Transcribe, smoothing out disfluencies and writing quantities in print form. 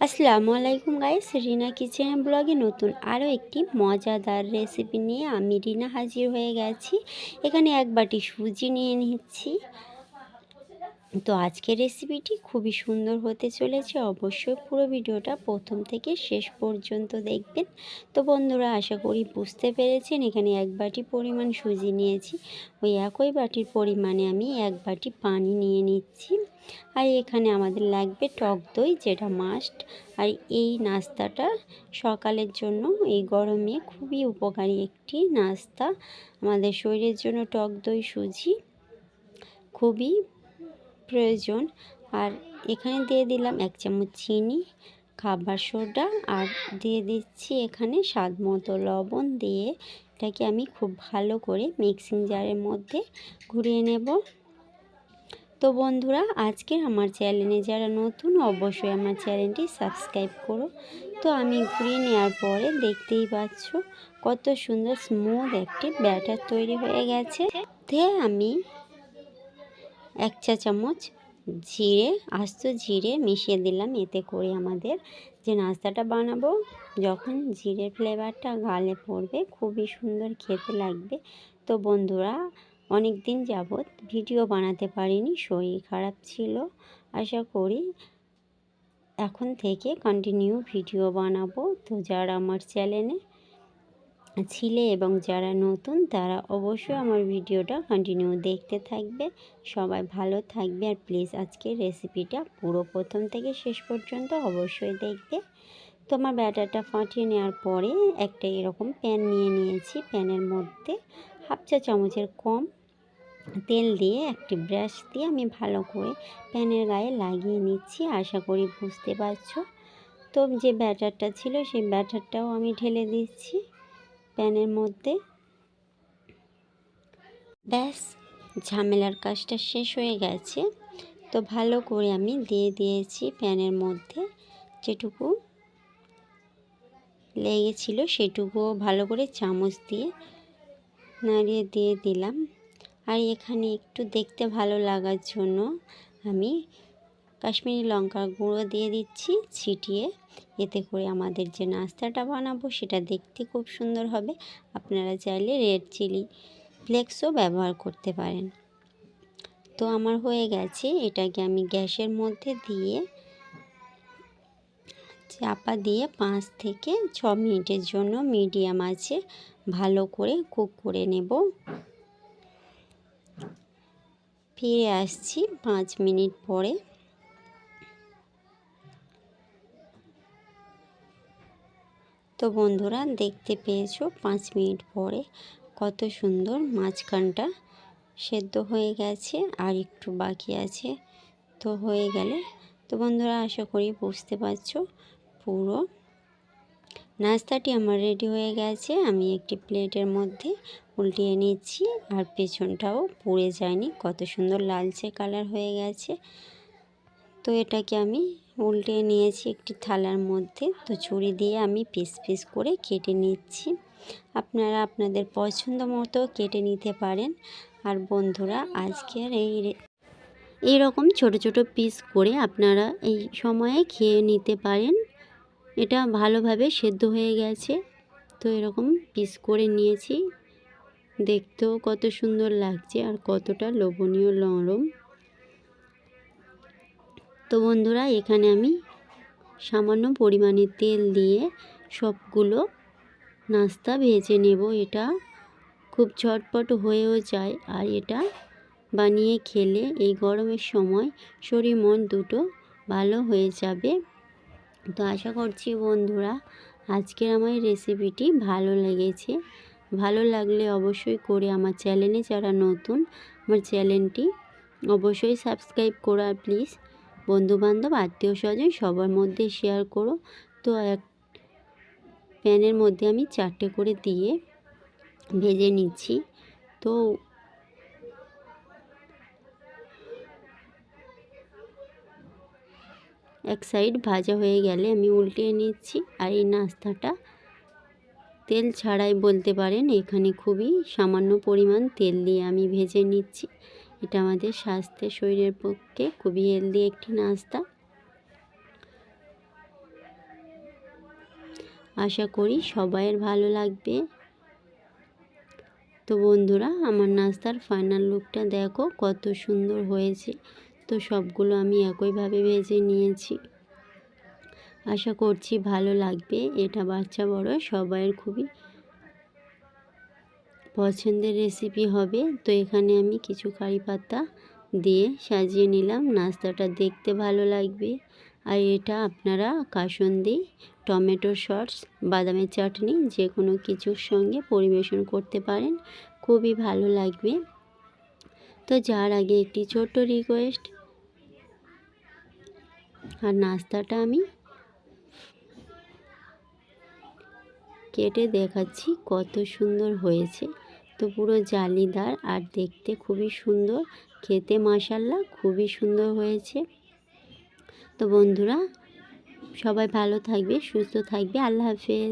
আসসালামু আলাইকুম গাইস, রিনা কিচেন ব্লগে নতুন আরও একটি মজাদার রেসিপি নিয়ে আমি রিনা হাজির হয়ে গেছি। এখানে এক বাটি সুজি নিয়ে নিচ্ছি। তো আজকের রেসিপিটি খুবই সুন্দর হতে চলেছে, অবশ্যই পুরো ভিডিওটা প্রথম থেকে শেষ পর্যন্ত দেখবেন। তো বন্ধুরা, আশা করি বুঝতে পেরেছেন। এখানে এক বাটি পরিমাণ সুজি নিয়েছি, ওই একই বাটির পরিমাণে আমি এক বাটি পানি নিয়ে নিচ্ছি। আর এখানে আমাদের লাগবে টক দই, যেটা মাস্ট। আর এই নাস্তাটা সকালের জন্য এই গরমে খুবই উপকারী একটি নাস্তা। আমাদের শরীরের জন্য টক দই সুজি খুবই প্রয়োজন। আর এখানে দিয়ে দিলাম 1 চামচ চিনি, খাবার সোডা, আর দিয়ে দিচ্ছি এখানে স্বাদ মতো লবণ। দিয়ে এটাকে আমি খুব ভালো করে মিক্সিং জারের মধ্যে ঘুরিয়ে নেব। তো বন্ধুরা, আজকে আমার চ্যানেলে যারা নতুন, অবশ্যই আমার চ্যানেলটি সাবস্ক্রাইব করো। তো আমি ঘুরিয়ে নেওয়ার পরে দেখতেই পাচ্ছ কত সুন্দর স্মুথ একটি ব্যাটার তৈরি হয়ে গেছে। আমি 1 চা চামচ জিরে, আস্ত জিরে মিশিয়ে দিলাম। এতে করে আমাদের যে নাস্তাটা বানাবো, যখন জিরের ফ্লেভারটা গালে পড়বে খুবই সুন্দর খেতে লাগবে। তো বন্ধুরা, অনেক দিন যাবৎ ভিডিও বানাতে পারিনি, শরীর খারাপ ছিল। আশা করি এখন থেকে কন্টিনিউ ভিডিও বানাবো। তো যারা আমার চ্যানেলে ছিলে এবং যারা নতুন, তারা অবশ্যই আমার ভিডিওটা কন্টিনিউ দেখতে থাকবে। সবাই ভালো থাকবে। আর প্লিজ আজকের রেসিপিটা পুরো প্রথম থেকে শেষ পর্যন্ত অবশ্যই দেখবে। তো আমার ব্যাটারটা ফাটিয়ে নেওয়ার পরে একটা এরকম প্যান নিয়ে নিয়েছি। প্যানের মধ্যে 1/2 চা চামচের কম তেল দিয়ে একটি ব্রাশ দিয়ে আমি ভালো করে প্যানের গায়ে লাগিয়ে নিচ্ছি। আশা করি বুঝতে পারছো। তো যে ব্যাটারটা ছিল, সেই ব্যাটারটাও আমি ঢেলে দিচ্ছি প্যানের মধ্যে। ব্যাস, ঝামেলার কাজটা শেষ হয়ে গেছে। তো ভালো করে আমি দিয়ে দিয়েছি প্যানের মধ্যে, যেটুকু লেগেছিল সেটুকুও ভালো করে চামচ দিয়ে নাড়িয়ে দিয়ে দিলাম। আর এখানে একটু দেখতে ভালো লাগার জন্য আমি কাশ্মীরি লঙ্কার গুঁড়ো দিয়ে দিচ্ছি ছিটিয়ে। এতে করে আমাদের যে নাস্তাটা বানাবো সেটা দেখতে খুব সুন্দর হবে। আপনারা চাইলে রেড চিলি ফ্লেক্সও ব্যবহার করতে পারেন। তো আমার হয়ে গেছে। এটাকে আমি গ্যাসের মধ্যে দিয়ে চাপা দিয়ে 5 থেকে 6 মিনিটের জন্য মিডিয়াম আঁচে ভালো করে কুক করে নেব। ফিরে আসছি 5 মিনিট পরে। তো বন্ধুরা, দেখতে পেয়েছো 5 মিনিট পরে কত সুন্দর মাঝখানটা সেদ্ধ হয়ে গেছে, আর একটু বাকি আছে। তো হয়ে গেলে, তো বন্ধুরা, আশা করি বুঝতে পারছো পুরো নাস্তাটি আমার রেডি হয়ে গেছে। আমি একটি প্লেটের মধ্যে উল্টিয়ে নিচ্ছি, আর পেছনটাও পুড়ে যায়নি, কত সুন্দর লালচে কালার হয়ে গেছে। তো এটাকে আমি উল্টে নিয়েছি একটি থালার মধ্যে। তো ছুরি দিয়ে আমি পিস পিস করে কেটে নিচ্ছি। আপনারা আপনাদের পছন্দ মতো কেটে নিতে পারেন। আর বন্ধুরা, আজকের এই রকম ছোট ছোট পিস করে আপনারা এই সময়ে খেয়ে নিতে পারেন। এটা ভালোভাবে সেদ্ধ হয়ে গেছে। তো এরকম পিস করে নিয়েছি, দেখতেও কত সুন্দর লাগছে আর কতটা লোভনীয় নরম। তো বন্ধুরা, এখানে আমি সামান্য পরিমাণে তেল দিয়ে সবগুলো নাস্তা ভেজে নেব। এটা খুব ঝটপট হয়েও যায়, আর এটা বানিয়ে খেলে এই গরমের সময় শরীর মন দুটো ভালো হয়ে যাবে। তো আশা করছি বন্ধুরা, আজকের আমার রেসিপিটি ভালো লেগেছে। ভালো লাগলে অবশ্যই করে আমার চ্যানেলে যারা নতুন, আমার চ্যানেলটি অবশ্যই সাবস্ক্রাইব করো। আর প্লিজ বন্ধুবান্ধব, আত্মীয় স্বজন সবার মধ্যে শেয়ার করো। তো এক প্যানের মধ্যে আমি 4টে করে দিয়ে ভেজে নিচ্ছি। তো এক সাইড ভাজা হয়ে গেলে আমি উল্টিয়ে নিচ্ছি। আর এই নাস্তাটা তেল ছাড়াই বলতে পারেন। এখানে খুবই সামান্য পরিমাণ তেল দিয়ে আমি ভেজে নিচ্ছি। এটা আমাদের স্বাস্থ্যের শরীরের পক্ষে খুবই হেলদি একটি নাস্তা। আশা করি সবাইয়ের ভালো লাগবে। তো বন্ধুরা, আমার নাস্তার ফাইনাল লুকটা দেখো কত সুন্দর হয়েছে। তো সবগুলো আমি একইভাবে ভেজে নিয়েছি। আশা করছি ভালো লাগবে। এটা বাচ্চা বড় সবাইয়ের খুবই পছন্দের রেসিপি হবে। তো এখানে আমি কিছু কারি পাতা দিয়ে সাজিয়ে নিলাম। নাস্তাটা দেখতে ভালো লাগবে। আর এটা আপনারা কাসুন্দি, টমেটো সস, বাদামের চাটনি যে কোনো কিছুর সঙ্গে পরিবেশন করতে পারেন, খুবই ভালো লাগবে। তো যার আগে একটি ছোট্ট রিকোয়েস্ট, আর নাস্তাটা আমি কেটে দেখাচ্ছি কত সুন্দর হয়েছে। তো পুরো জালিদার আর দেখতে খুবই সুন্দর, খেতে মাশাআল্লাহ খুবই সুন্দর হয়েছে। তো বন্ধুরা, সবাই ভালো থাকবে, সুস্থ থাকবে। আল্লাহ হাফেজ।